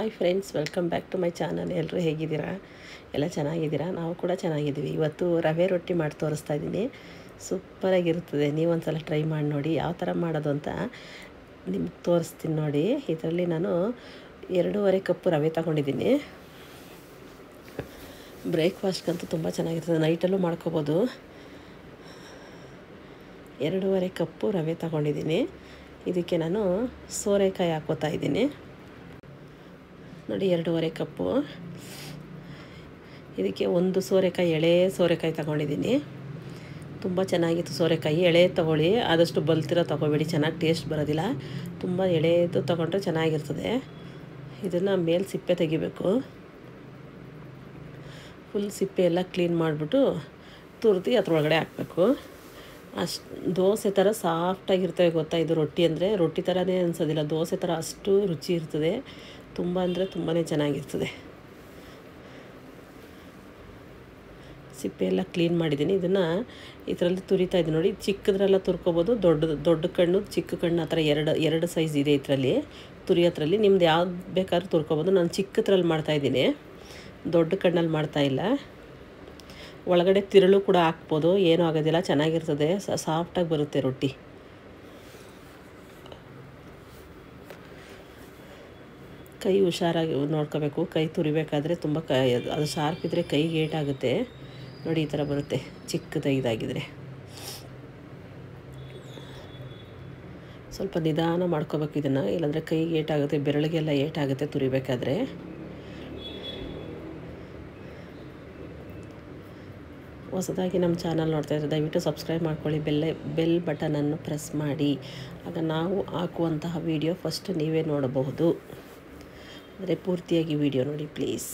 Hi friends, welcome back to my channel. ಎಲ್ಲರೂ ಹೇಗಿದ್ದೀರಾ? ಎಲ್ಲ ಚೆನ್ನಾಗಿದ್ದೀರಾ? ನಾವು ಕೂಡ ಚೆನ್ನಾಗಿದ್ದೀವಿ. ಇವತ್ತು ರವೆ ರೊಟ್ಟಿ ಮಾಡಿ ತೋರಿಸ್ತಾ ಇದ್ದೀನಿ. ಸೂಪರಾಗಿರುತ್ತದೆ. ನೀವೊಂದು ಸಲ ಟ್ರೈ ಮಾಡಿ ನೋಡಿ ಯಾವ ಥರ ಮಾಡೋದು ಅಂತ ನಿಮ್ಗೆ ತೋರಿಸ್ತೀನಿ ನೋಡಿ. ಇದರಲ್ಲಿ ನಾನು 2.5 ಕಪ್ ರವೆ ತಗೊಂಡಿದ್ದೀನಿ. ಬ್ರೇಕ್ಫಾಸ್ಟ್ಗಂತೂ ತುಂಬ ಚೆನ್ನಾಗಿರ್ತದೆ, ನೈಟಲ್ಲೂ ಮಾಡ್ಕೋಬೋದು. 2.5 ಕಪ್ಪು ರವೆ ತಗೊಂಡಿದ್ದೀನಿ. ಇದಕ್ಕೆ ನಾನು ಸೋರೆಕಾಯಿ ಹಾಕೋತಾ ಇದ್ದೀನಿ ನೋಡಿ. 2.5 ಕಪ್ಪು. ಇದಕ್ಕೆ ಒಂದು ಸೋರೆಕಾಯಿ, ಎಳೆ ಸೋರೆಕಾಯಿ ತಗೊಂಡಿದ್ದೀನಿ. ತುಂಬ ಚೆನ್ನಾಗಿತ್ತು ಸೋರೆಕಾಯಿ. ಎಳೆ ತೊಗೊಳ್ಳಿ, ಆದಷ್ಟು ಬಲ್ತಿರೋ ತೊಗೊಬೇಡಿ, ಚೆನ್ನಾಗಿ ಟೇಸ್ಟ್ ಬರೋದಿಲ್ಲ. ತುಂಬ ಎಳೆದು ತೊಗೊಂಡ್ರೆ ಚೆನ್ನಾಗಿರ್ತದೆ. ಇದನ್ನು ಮೇಲೆ ಸಿಪ್ಪೆ ತೆಗಿಬೇಕು. ಫುಲ್ ಸಿಪ್ಪೆ ಎಲ್ಲ ಕ್ಲೀನ್ ಮಾಡಿಬಿಟ್ಟು ತುರಿದು ಅದರೊಳಗಡೆ ಹಾಕಬೇಕು. ಅಷ್ಟು ದೋಸೆ ಥರ ಸಾಫ್ಟಾಗಿರ್ತವೆ ಗೊತ್ತಾ. ಇದು ರೊಟ್ಟಿ ಅಂದರೆ ರೊಟ್ಟಿ ಥರನೇ ಅನಿಸೋದಿಲ್ಲ, ದೋಸೆ ಥರ ಅಷ್ಟು ರುಚಿ ಇರ್ತದೆ. ತುಂಬ ಅಂದರೆ ತುಂಬಾ ಚೆನ್ನಾಗಿರ್ತದೆ. ಸಿಪ್ಪೆ ಎಲ್ಲ ಕ್ಲೀನ್ ಮಾಡಿದ್ದೀನಿ. ಇದನ್ನು ಇದರಲ್ಲಿ ತುರಿತಾ ಇದ್ದೀನಿ ನೋಡಿ. ಚಿಕ್ಕದ್ರೆಲ್ಲ ತುರ್ಕೋಬೋದು, ದೊಡ್ಡ ಕಣ್ಣು ಚಿಕ್ಕ ಕಣ್ಣು ಆ ಥರ ಎರಡು ಸೈಜ್ ಇದೆ ಇದರಲ್ಲಿ ತುರಿಯೋದ್ರಲ್ಲಿ. ನಿಮ್ದು ಯಾವ್ದು ಬೇಕಾದ್ರೂ ತುರ್ಕೋಬೋದು. ನಾನು ಚಿಕ್ಕದ್ರಲ್ಲಿ ಮಾಡ್ತಾಯಿದ್ದೀನಿ, ದೊಡ್ಡ ಕಣ್ಣಲ್ಲಿ ಮಾಡ್ತಾಯಿಲ್ಲ. ಒಳಗಡೆ ತಿರುಳು ಕೂಡ ಹಾಕ್ಬೋದು, ಏನೂ ಆಗೋದಿಲ್ಲ, ಚೆನ್ನಾಗಿರ್ತದೆ, ಸಾಫ್ಟಾಗಿ ಬರುತ್ತೆ ರೊಟ್ಟಿ. ಕೈ ಹುಷಾರಾಗಿ ನೋಡ್ಕೋಬೇಕು. ಕೈ ತುರಿಬೇಕಾದ್ರೆ ತುಂಬ ಅದು ಶಾರ್ಪ್ ಇದ್ದರೆ ಕೈಗೆ ಏಟಾಗುತ್ತೆ ನೋಡಿ. ಈ ಥರ ಬರುತ್ತೆ ಚಿಕ್ಕದಾಗಿದ್ರೆ. ಸ್ವಲ್ಪ ನಿಧಾನ ಮಾಡ್ಕೋಬೇಕು ಇದನ್ನು, ಇಲ್ಲಾಂದರೆ ಕೈಗೆ ಏಟಾಗುತ್ತೆ, ಬೆರಳಿಗೆಲ್ಲ ಏಟಾಗುತ್ತೆ ತುರಿಬೇಕಾದ್ರೆ. ಹೊಸದಾಗಿ ನಮ್ಮ ಚಾನಲ್ ನೋಡ್ತಾ ಇದ್ದರೆ ದಯವಿಟ್ಟು ಸಬ್ಸ್ಕ್ರೈಬ್ ಮಾಡ್ಕೊಳ್ಳಿ. ಬೆಲ್ ಬಟನನ್ನು ಪ್ರೆಸ್ ಮಾಡಿ, ಆಗ ನಾವು ಹಾಕುವಂತಹ ವಿಡಿಯೋ ಫಸ್ಟ್ ನೀವೇ ನೋಡಬಹುದು. ಅಂದರೆ ಪೂರ್ತಿಯಾಗಿ ವಿಡಿಯೋ ನೋಡಿ ಪ್ಲೀಸ್,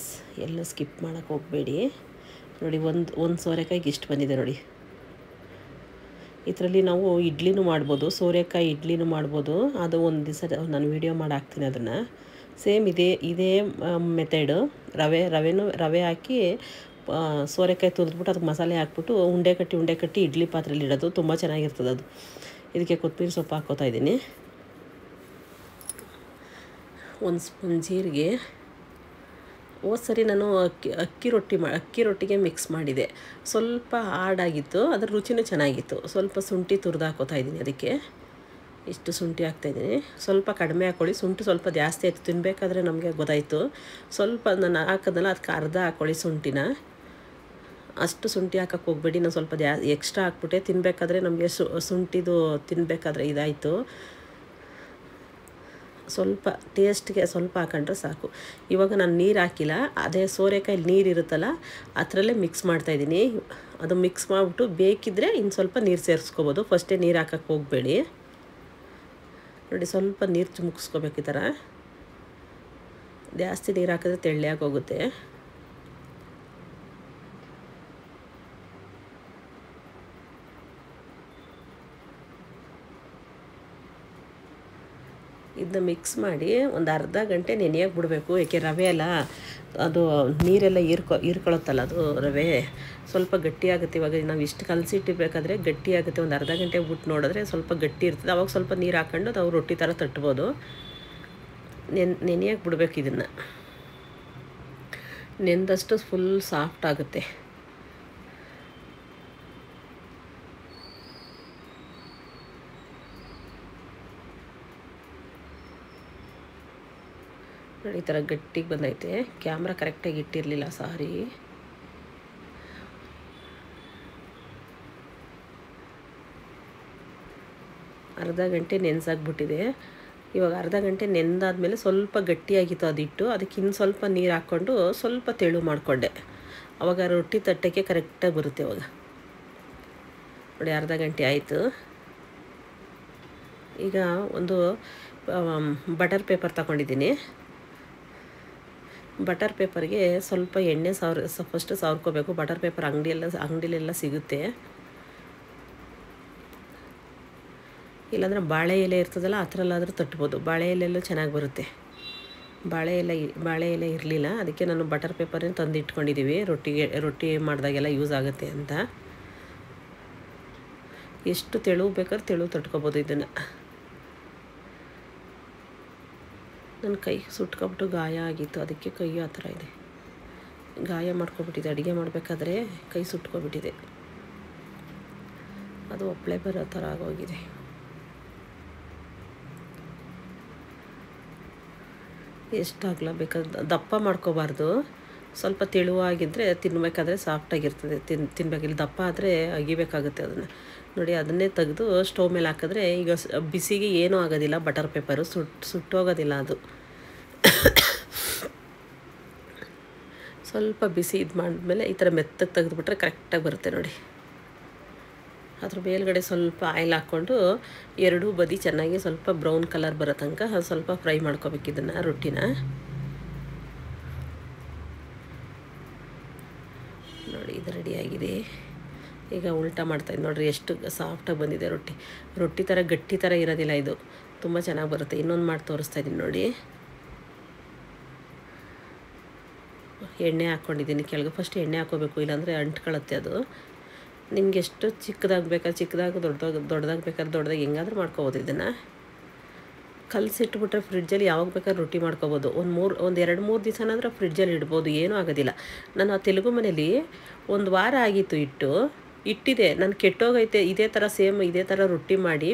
ಎಲ್ಲ ಸ್ಕಿಪ್ ಮಾಡೋಕ್ಕೆ ಹೋಗಬೇಡಿ ನೋಡಿ. ಒಂದು ಸೋರೆಕಾಯಿಗೆ ಇಷ್ಟು ಬಂದಿದೆ ನೋಡಿ. ಇದರಲ್ಲಿ ನಾವು ಇಡ್ಲಿನೂ ಮಾಡ್ಬೋದು, ಸೋರೆಕಾಯಿ ಇಡ್ಲಿನೂ ಮಾಡ್ಬೋದು. ಅದು ಒಂದು ದಿವಸ ನಾನು ವಿಡಿಯೋ ಮಾಡಿ ಹಾಕ್ತೀನಿ ಅದನ್ನು. ಸೇಮ್ ಇದೇ ಮೆಥಡು. ರವೆ ಹಾಕಿ ಸೋರೆಕಾಯಿ ತುರಿದ್ಬಿಟ್ಟು ಅದಕ್ಕೆ ಮಸಾಲೆ ಹಾಕ್ಬಿಟ್ಟು ಉಂಡೆ ಕಟ್ಟಿ ಇಡ್ಲಿ ಪಾತ್ರೆಯಲ್ಲಿ ಇಡೋದು. ತುಂಬ ಚೆನ್ನಾಗಿರ್ತದೆ ಅದು. ಇದಕ್ಕೆ ಕೊತ್ತಂಬರಿ ಸೊಪ್ಪು ಹಾಕ್ಕೋತಾ ಇದ್ದೀನಿ. 1 ಸ್ಪೂನ್ ಜೀರಿಗೆ. ಸರಿ ನಾನು ಅಕ್ಕಿ ರೊಟ್ಟಿಗೆ ಮಿಕ್ಸ್ ಮಾಡಿದೆ. ಸ್ವಲ್ಪ ಹಾರ್ಡಾಗಿತ್ತು, ಅದ್ರ ರುಚಿನೂ ಚೆನ್ನಾಗಿತ್ತು. ಸ್ವಲ್ಪ ಶುಂಠಿ ತುರಿದು ಹಾಕೋತಾ ಇದ್ದೀನಿ. ಅದಕ್ಕೆ ಇಷ್ಟು ಶುಂಠಿ ಹಾಕ್ತಾಯಿದ್ದೀನಿ. ಸ್ವಲ್ಪ ಕಡಿಮೆ ಹಾಕ್ಕೊಳ್ಳಿ, ಶುಂಠಿ ಸ್ವಲ್ಪ ಜಾಸ್ತಿ ಆಯಿತು ತಿನ್ನಬೇಕಾದ್ರೆ ನಮಗೆ ಗೊತ್ತಾಯಿತು. ಸ್ವಲ್ಪ ನಾನು ಹಾಕೋದಲ್ಲ, ಅದಕ್ಕೆ ಅರ್ಧ ಹಾಕ್ಕೊಳ್ಳಿ ಶುಂಠಿನ. ಅಷ್ಟು ಶುಂಠಿ ಹಾಕೋಕ್ಕೆ ಹೋಗಬೇಡಿ. ನಾನು ಸ್ವಲ್ಪ ಎಕ್ಸ್ಟ್ರಾ ಹಾಕ್ಬಿಟ್ಟೆ. ತಿನ್ನಬೇಕಾದ್ರೆ ನಮಗೆ ಶುಂಠಿದು ತಿನ್ನಬೇಕಾದ್ರೆ ಇದಾಯಿತು. ಸ್ವಲ್ಪ ಟೇಸ್ಟ್ಗೆ ಸ್ವಲ್ಪ ಹಾಕೊಂಡ್ರೆ ಸಾಕು. ಇವಾಗ ನಾನು ನೀರು ಹಾಕಿಲ್ಲ, ಅದೇ ಸೋರೆಕಾಯಿ ನೀರು ಇರುತ್ತಲ್ಲ ಅದರಲ್ಲೇ ಮಿಕ್ಸ್ ಮಾಡ್ತಾಯಿದ್ದೀನಿ. ಅದು ಮಿಕ್ಸ್ ಮಾಡಿಬಿಟ್ಟು ಬೇಕಿದ್ದರೆ ಇನ್ನು ಸ್ವಲ್ಪ ನೀರು ಸೇರಿಸ್ಕೋಬೋದು. ಫಸ್ಟೇ ನೀರು ಹಾಕೋಕ್ಕೆ ಹೋಗಬೇಡಿ ನೋಡಿ. ಸ್ವಲ್ಪ ನೀರು ಚುಮುಕ್ಸ್ಕೋಬೇಕು ಈ ಥರ. ಜಾಸ್ತಿ ನೀರು ಹಾಕಿದ್ರೆ ತೆಳ್ಳಗೆ ಹೋಗುತ್ತೆ. ಇದನ್ನ ಮಿಕ್ಸ್ ಮಾಡಿ ಒಂದು ಅರ್ಧ ಗಂಟೆ ನೆನೆಯೋಕೆ ಬಿಡಬೇಕು. ಏಕೆ ರವೆ ಅಲ್ಲ, ಅದು ನೀರೆಲ್ಲ ಹೀರ್ಕೊಳ್ಳುತ್ತಲ್ಲ ಅದು ರವೆ, ಸ್ವಲ್ಪ ಗಟ್ಟಿಯಾಗುತ್ತೆ. ಇವಾಗ ನಾವು ಇಷ್ಟು ಕಲಸಿಟ್ಟಿರ್ಬೇಕಾದ್ರೆ ಗಟ್ಟಿಯಾಗುತ್ತೆ. ಒಂದು ಅರ್ಧ ಗಂಟೆ ಬಿಟ್ಟು ನೋಡಿದ್ರೆ ಸ್ವಲ್ಪ ಗಟ್ಟಿ ಇರ್ತದೆ. ಅವಾಗ ಸ್ವಲ್ಪ ನೀರು ಹಾಕ್ಕೊಂಡು ನಾವು ರೊಟ್ಟಿ ಥರ ತಟ್ಬೋದು. ನೆನೆಯೋಕೆ ಬಿಡಬೇಕು. ಇದನ್ನು ನೆಂದಷ್ಟು ಫುಲ್ ಸಾಫ್ಟ್ ಆಗುತ್ತೆ. ನೋಡಿ ಈ ಥರ ಗಟ್ಟಿಗೆ ಬಂದೈತೆ. ಕ್ಯಾಮ್ರಾ ಕರೆಕ್ಟಾಗಿ ಇಟ್ಟಿರಲಿಲ್ಲ, ಸಾರಿ. ಅರ್ಧ ಗಂಟೆ ನೆನೆಸಾಗ್ಬಿಟ್ಟಿದೆ. ಇವಾಗ ಅರ್ಧ ಗಂಟೆ ನೆಂದಾದ್ಮೇಲೆ ಸ್ವಲ್ಪ ಗಟ್ಟಿಯಾಗಿತ್ತು ಅದಿಟ್ಟು. ಅದಕ್ಕೆ ಇನ್ನು ಸ್ವಲ್ಪ ನೀರು ಹಾಕ್ಕೊಂಡು ಸ್ವಲ್ಪ ತೆಳು ಮಾಡಿಕೊಂಡೆ. ಆವಾಗ ರೊಟ್ಟಿ ತಟ್ಟಕ್ಕೆ ಕರೆಕ್ಟಾಗಿ ಬರುತ್ತೆ. ಇವಾಗ ನೋಡಿ ಅರ್ಧ ಗಂಟೆ ಆಯಿತು. ಈಗ ಒಂದು ಬಟರ್ ಪೇಪರ್ ತಗೊಂಡಿದ್ದೀನಿ. ಬಟರ್ ಪೇಪರ್ಗೆ ಸ್ವಲ್ಪ ಎಣ್ಣೆ ಫಸ್ಟ್ ಸವರ್ಕೋಬೇಕು. ಬಟರ್ ಪೇಪರ್ ಅಂಗಡಿಲೆಲ್ಲ ಸಿಗುತ್ತೆ. ಇಲ್ಲಾಂದರೆ ಬಾಳೆ ಎಲೆ ಇರ್ತದಲ್ಲ ಆ ಥರಲ್ಲಾದರೂ ತಟ್ಬೋದು. ಬಾಳೆ ಎಲೆಯಲ್ಲೂ ಚೆನ್ನಾಗಿ ಬರುತ್ತೆ. ಬಾಳೆ ಎಲೆ ಇರಲಿಲ್ಲ, ಅದಕ್ಕೆ ನಾನು ಬಟರ್ ಪೇಪರನ್ನು ತಂದು ಇಟ್ಕೊಂಡಿದ್ದೀವಿ. ರೊಟ್ಟಿ ಮಾಡಿದಾಗೆಲ್ಲ ಯೂಸ್ ಆಗುತ್ತೆ ಅಂತ. ಎಷ್ಟು ತೆಳು ಬೇಕಾದ್ರೆ ತೆಳು ತಟ್ಕೊಬೋದು ಇದನ್ನು. ನನ್ನ ಕೈ ಸುಟ್ಕೊಬಿಟ್ಟು ಗಾಯ ಆಗಿತ್ತು, ಅದಕ್ಕೆ ಕೈ ಆ ಥರ ಇದೆ. ಗಾಯ ಮಾಡ್ಕೊಬಿಟ್ಟಿದೆ, ಅಡುಗೆ ಮಾಡಬೇಕಾದ್ರೆ ಕೈ ಸುಟ್ಕೊಬಿಟ್ಟಿದೆ, ಅದು ಒಪ್ಪಳೆ ಬರೋ ಥರ ಆಗೋಗಿದೆ. ಎಷ್ಟು ಅಗಲ ಬೇಕಾದ್ರೆ ದಪ್ಪ ಮಾಡ್ಕೋಬಾರ್ದು, ಸ್ವಲ್ಪ ತೆಳುವಾಗಿದ್ದರೆ ತಿನ್ನಬೇಕಾದ್ರೆ ಸಾಫ್ಟಾಗಿರ್ತದೆ, ತಿನ್ನಬೇಕಿಲ್ಲ. ದಪ್ಪ ಆದರೆ ಅಗಿಬೇಕಾಗುತ್ತೆ ಅದನ್ನು. ನೋಡಿ, ಅದನ್ನೇ ತೆಗೆದು ಸ್ಟವ್ ಮೇಲೆ ಹಾಕಿದ್ರೆ ಈಗ ಬಿಸಿಗೆ ಏನೂ ಆಗೋದಿಲ್ಲ, ಬಟರ್ ಪೇಪರು ಸುಟ್ಟೋಗೋದಿಲ್ಲ ಅದು. ಸ್ವಲ್ಪ ಬಿಸಿ ಇದು ಮಾಡಿದ್ಮೇಲೆ ಈ ಥರ ಮೆತ್ತಗೆ ತೆಗೆದುಬಿಟ್ರೆ ಕರೆಕ್ಟಾಗಿ ಬರುತ್ತೆ ನೋಡಿ. ಅದ್ರ ಮೇಲ್ಗಡೆ ಸ್ವಲ್ಪ ಆಯಿಲ್ ಹಾಕ್ಕೊಂಡು ಎರಡೂ ಬದಿ ಚೆನ್ನಾಗಿ ಸ್ವಲ್ಪ ಬ್ರೌನ್ ಕಲರ್ ಬರೋ ತನಕ ಸ್ವಲ್ಪ ಫ್ರೈ ಮಾಡ್ಕೋಬೇಕು ಇದನ್ನು, ರೊಟ್ಟಿನ. ನೋಡಿ, ಇದು ರೆಡಿಯಾಗಿದೆ. ಈಗ ಉಲ್ಟಾ ಮಾಡ್ತಾಯಿದ್ದು ನೋಡಿರಿ, ಎಷ್ಟು ಸಾಫ್ಟಾಗಿ ಬಂದಿದೆ ರೊಟ್ಟಿ. ರೊಟ್ಟಿ ಥರ ಗಟ್ಟಿ ಥರ ಇರೋದಿಲ್ಲ, ಇದು ತುಂಬ ಚೆನ್ನಾಗಿ ಬರುತ್ತೆ. ಇನ್ನೊಂದು ಮಾಡಿ ತೋರಿಸ್ತಾಯಿದ್ದೀನಿ ನೋಡಿ. ಎಣ್ಣೆ ಹಾಕ್ಕೊಂಡಿದ್ದೀನಿ ಕೆಳಗೆ. ಫಸ್ಟ್ ಎಣ್ಣೆ ಹಾಕ್ಕೋಬೇಕು, ಇಲ್ಲಾಂದರೆ ಅಂಟ್ಕೊಳ್ಳುತ್ತೆ ಅದು. ನಿಮ್ಗೆ ಎಷ್ಟು ಚಿಕ್ಕದಾಗಿ ಬೇಕಾದ್ರೆ ಚಿಕ್ಕದಾಗಿ, ದೊಡ್ಡದಾಗಿ ಬೇಕಾದ್ರೆ ದೊಡ್ಡದಾಗಿ ಹೆಂಗಾದ್ರೂ ಮಾಡ್ಕೊಬೋದು. ಇದನ್ನು ಕಲಸಿಟ್ಬಿಟ್ರೆ ಫ್ರಿಡ್ಜಲ್ಲಿ ಯಾವಾಗ ಬೇಕಾದ್ರೆ ರೊಟ್ಟಿ ಮಾಡ್ಕೊಬೋದು. ಒಂದು 2-3 ದಿವಸನಾದ್ರೆ ಫ್ರಿಡ್ಜಲ್ಲಿ ಇಡ್ಬೋದು, ಏನೂ ಆಗೋದಿಲ್ಲ. ನಾನು ಆ ತೆಲುಗು ಮನೇಲಿ 1 ವಾರ ಆಗಿತ್ತು ಇಟ್ಟಿದೆ. ನಾನು ಕೆಟ್ಟೋಗೈತೆ, ಇದೇ ಥರ ಸೇಮ್ ಇದೇ ಥರ ರೊಟ್ಟಿ ಮಾಡಿ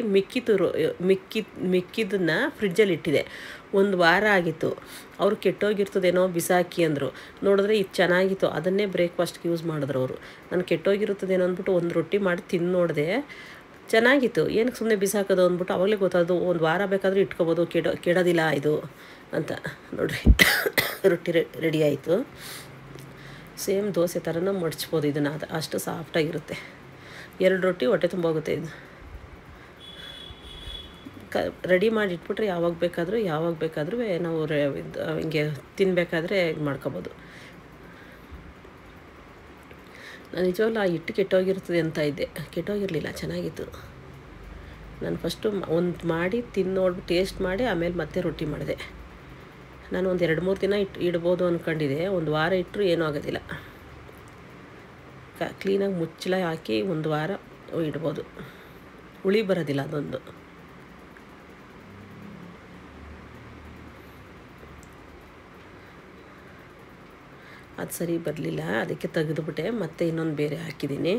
ಮಿಕ್ಕಿದ್ದನ್ನು ಫ್ರಿಡ್ಜಲ್ಲಿ ಇಟ್ಟಿದೆ. 1 ವಾರ ಆಗಿತ್ತು. ಅವ್ರು ಕೆಟ್ಟೋಗಿರ್ತದೇನೋ ಬಿಸಾಕಿ ಅಂದರು. ನೋಡಿದ್ರೆ ಇದು ಚೆನ್ನಾಗಿತ್ತು, ಅದನ್ನೇ ಬ್ರೇಕ್ಫಾಸ್ಟ್ಗೆ ಯೂಸ್ ಮಾಡಿದ್ರು ಅವರು. ನಾನು ಕೆಟ್ಟೋಗಿರುತ್ತದೇನೋ ಅಂದ್ಬಿಟ್ಟು ಒಂದು ರೊಟ್ಟಿ ಮಾಡಿ ತಿಂದು ನೋಡಿದೆ, ಚೆನ್ನಾಗಿತ್ತು. ಏನಕ್ಕೆ ಸುಮ್ಮನೆ ಬಿಸಾಕೋದು ಅಂದ್ಬಿಟ್ಟು ಅವಾಗಲೇ ಗೊತ್ತಾದ್ದು 1 ವಾರ ಬೇಕಾದರೂ ಇಟ್ಕೊಬೋದು, ಕೆಡೋದಿಲ್ಲ ಇದು ಅಂತ. ನೋಡಿರಿ, ರೊಟ್ಟಿ ರೆಡಿ ಆಯಿತು. ಸೇಮ್ ದೋಸೆ ಥರನೂ ಮಡ್ಚ್ಬೋದು ಇದನ್ನು, ಅದು ಅಷ್ಟು ಸಾಫ್ಟಾಗಿರುತ್ತೆ. 2 ರೊಟ್ಟಿ ಹೊಟ್ಟೆ ತುಂಬ ಹೋಗುತ್ತೆ. ಇದು ರೆಡಿ ಮಾಡಿ ಇಟ್ಬಿಟ್ರೆ ಯಾವಾಗ ಬೇಕಾದರೂ ನಾವು ಹಿಂಗೆ ತಿನ್ನಬೇಕಾದ್ರೆ ಇದು ಮಾಡ್ಕೊಬೋದು. ನಾನು ನಿಜವಲ್ಲ ಆ ಹಿಟ್ಟು ಕೆಟ್ಟೋಗಿರ್ತದೆ ಅಂತ ಇದ್ದೆ, ಕೆಟ್ಟೋಗಿರಲಿಲ್ಲ, ಚೆನ್ನಾಗಿತ್ತು. ನಾನು ಫಸ್ಟು ಒಂದು ಮಾಡಿ ನೋಡ್ಬಿಟ್ಟು ಟೇಸ್ಟ್ ಮಾಡಿ ಆಮೇಲೆ ಮತ್ತೆ ರೊಟ್ಟಿ ಮಾಡಿದೆ. ನಾನು ಒಂದು 2-3 ದಿನ ಇಡ್ಬೋದು ಅಂದ್ಕೊಂಡಿದ್ದೆ. 1 ವಾರ ಇಟ್ಟರು ಏನೂ ಆಗೋದಿಲ್ಲ. ಕ್ಲೀನಾಗಿ ಮುಚ್ಚಳ ಹಾಕಿ 1 ವಾರ ಇಡ್ಬೋದು, ಹುಳಿ ಬರೋದಿಲ್ಲ ಅದೊಂದು. ಅದು ಸರಿ ಬರಲಿಲ್ಲ, ಅದಕ್ಕೆ ತೆಗೆದುಬಿಟ್ಟೆ, ಮತ್ತೆ ಇನ್ನೊಂದು ಬೇರೆ ಹಾಕಿದ್ದೀನಿ.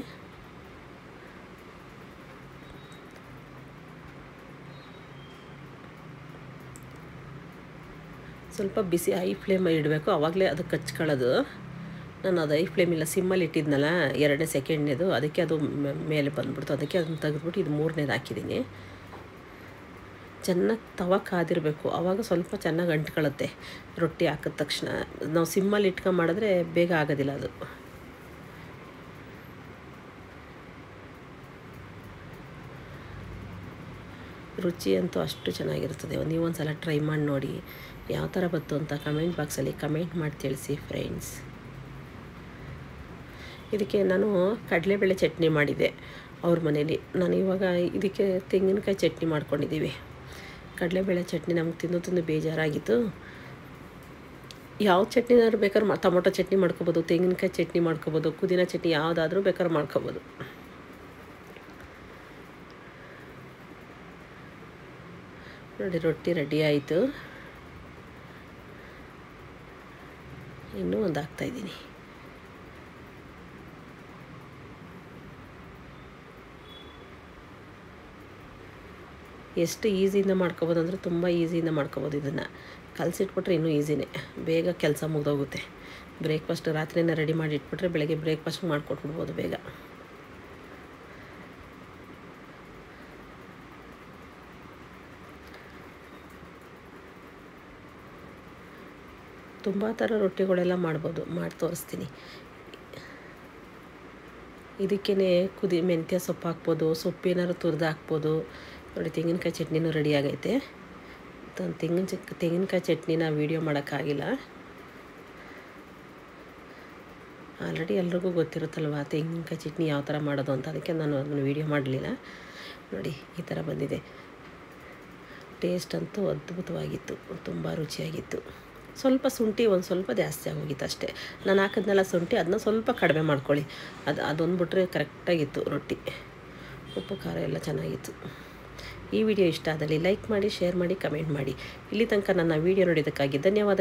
ಸ್ವಲ್ಪ ಬಿಸಿ ಹೈ ಫ್ಲೇಮ್ ಇಡಬೇಕು, ಆವಾಗಲೇ ಅದು ಕಚ್ಕೊಳ್ಳೋದು. ನಾನು ಅದು ಹೈ ಫ್ಲೇಮ್ ಇಲ್ಲ, ಸಿಮ್ಮಲ್ಲಿ ಇಟ್ಟಿದ್ನಲ್ಲ 2ನೇ ಸೆಕೆಂಡ್ನೇದು, ಅದಕ್ಕೆ ಅದು ಮೇಲೆ ಬಂದ್ಬಿಡ್ತು. ಅದಕ್ಕೆ ಅದನ್ನು ತೆಗೆದ್ಬಿಟ್ಟು ಇದು 3ನೇದು ಹಾಕಿದ್ದೀನಿ. ಚೆನ್ನಾಗಿ ತವ ಕಾದಿರಬೇಕು, ಆವಾಗ ಸ್ವಲ್ಪ ಚೆನ್ನಾಗಿ ಅಂಟ್ಕೊಳ್ಳುತ್ತೆ. ರೊಟ್ಟಿ ಹಾಕಿದ ತಕ್ಷಣ ನಾವು ಸಿಮ್ಮಲ್ಲಿ ಇಟ್ಕೊಂಡು ಮಾಡಿದ್ರೆ ಬೇಗ ಆಗೋದಿಲ್ಲ ಅದು. ರುಚಿ ಅಂತೂ ಅಷ್ಟು ಚೆನ್ನಾಗಿರ್ತದೆ. ನೀವೊಂದು ಸಲ ಟ್ರೈ ಮಾಡಿ ನೋಡಿ, ಯಾವ ಥರ ಬಂತು ಅಂತ ಕಮೆಂಟ್ ಬಾಕ್ಸಲ್ಲಿ ಕಮೆಂಟ್ ಮಾಡಿ ತಿಳಿಸಿ ಫ್ರೆಂಡ್ಸ್. ಇದಕ್ಕೆ ನಾನು ಕಡಲೆಬೇಳೆ ಚಟ್ನಿ ಮಾಡಿದ್ದೆ ಅವ್ರ ಮನೇಲಿ. ನಾನು ಇವಾಗ ಇದಕ್ಕೆ ತೆಂಗಿನಕಾಯಿ ಚಟ್ನಿ ಮಾಡ್ಕೊಂಡಿದ್ದೀವಿ. ಕಡಲೆಬೇಳೆ ಚಟ್ನಿ ನಮ್ಗೆ ತಿಂದು ಬೇಜಾರಾಗಿತ್ತು. ಯಾವ ಚಟ್ನಿನಾದ್ರು ಬೇಕಾದ್ರೆ ಟೊಮೊಟೊ ಚಟ್ನಿ ಮಾಡ್ಕೊಬೋದು, ತೆಂಗಿನಕಾಯಿ ಚಟ್ನಿ ಮಾಡ್ಕೊಬೋದು, ಪುದೀನ ಚಟ್ನಿ ಯಾವುದಾದ್ರೂ ಬೇಕಾದ್ರೆ ಮಾಡ್ಕೊಬೋದು. ನೋಡಿ, ರೊಟ್ಟಿ ರೆಡಿ ಆಯಿತು. ಇನ್ನೂ ಒಂದು ಹಾಕ್ತಾಯಿದ್ದೀನಿ. ಎಷ್ಟು ಈಸಿಯಿಂದ ಮಾಡ್ಕೊಬೋದು ಅಂದರೆ ತುಂಬ ಈಸಿಯಿಂದ ಮಾಡ್ಕೊಬೋದು. ಇದನ್ನು ಕಲಸಿಟ್ಬಿಟ್ರೆ ಇನ್ನೂ ಈಸಿನೇ, ಬೇಗ ಕೆಲಸ ಮುಗಿದೋಗುತ್ತೆ. ಬ್ರೇಕ್ಫಾಸ್ಟ್ ರಾತ್ರಿನೇ ರೆಡಿ ಮಾಡಿ ಇಟ್ಬಿಟ್ರೆ ಬೆಳಗ್ಗೆ ಬ್ರೇಕ್ಫಾಸ್ಟ್ ಮಾಡಿಕೊಟ್ಬಿಡ್ಬೋದು ಬೇಗ. ತುಂಬ ಥರ ರೊಟ್ಟಿಗಳೆಲ್ಲ ಮಾಡ್ಬೋದು, ಮಾಡಿ ತೋರಿಸ್ತೀನಿ. ಇದಕ್ಕೇ ಮೆಂತ್ಯ ಸೊಪ್ಪು ಹಾಕ್ಬೋದು, ಸೊಪ್ಪೇನಾದ್ರು ತುರಿದು ಹಾಕ್ಬೋದು. ನೋಡಿ, ತೆಂಗಿನಕಾಯಿ ಚಟ್ನಿನೂ ರೆಡಿ ಆಗೈತೆ. ತೆಂಗಿನಕಾಯಿ ಚಟ್ನಿನ ವೀಡಿಯೋ ಮಾಡೋಕ್ಕಾಗಿಲ್ಲ, ಆಲ್ರೆಡಿ ಎಲ್ರಿಗೂ ಗೊತ್ತಿರುತ್ತಲ್ವ ತೆಂಗಿನಕಾಯಿ ಚಟ್ನಿ ಯಾವ ಥರ ಮಾಡೋದು ಅಂತ. ಅದಕ್ಕೆ ನಾನು ಅದನ್ನು ವೀಡಿಯೋ ಮಾಡಲಿಲ್ಲ. ನೋಡಿ, ಈ ಥರ ಬಂದಿದೆ. ಟೇಸ್ಟ್ ಅಂತೂ ಅದ್ಭುತವಾಗಿತ್ತು, ತುಂಬ ರುಚಿಯಾಗಿತ್ತು. ಸ್ವಲ್ಪ ಶುಂಠಿ ಒಂದು ಸ್ವಲ್ಪ ಜಾಸ್ತಿ ಆಗೋಗಿತ್ತು ಅಷ್ಟೇ. ನಾನು ಹಾಕಿದ್ನೆಲ್ಲ ಶುಂಠಿ, ಅದನ್ನ ಸ್ವಲ್ಪ ಕಡಿಮೆ ಮಾಡ್ಕೊಳ್ಳಿ. ಅದೊಂದು ಬಿಟ್ರೆ ಕರೆಕ್ಟಾಗಿತ್ತು ರೊಟ್ಟಿ. ಉಪ್ಪು ಖಾರ ಎಲ್ಲ ಚೆನ್ನಾಗಿತ್ತು. ಈ ವಿಡಿಯೋ ಇಷ್ಟ ಆದಲ್ಲಿ ಲೈಕ್ ಮಾಡಿ, ಶೇರ್ ಮಾಡಿ, ಕಮೆಂಟ್ ಮಾಡಿ. ಇಲ್ಲಿ ತನಕ ನನ್ನ ವಿಡಿಯೋ ನೋಡಿದ್ದಕ್ಕಾಗಿ ಧನ್ಯವಾದ.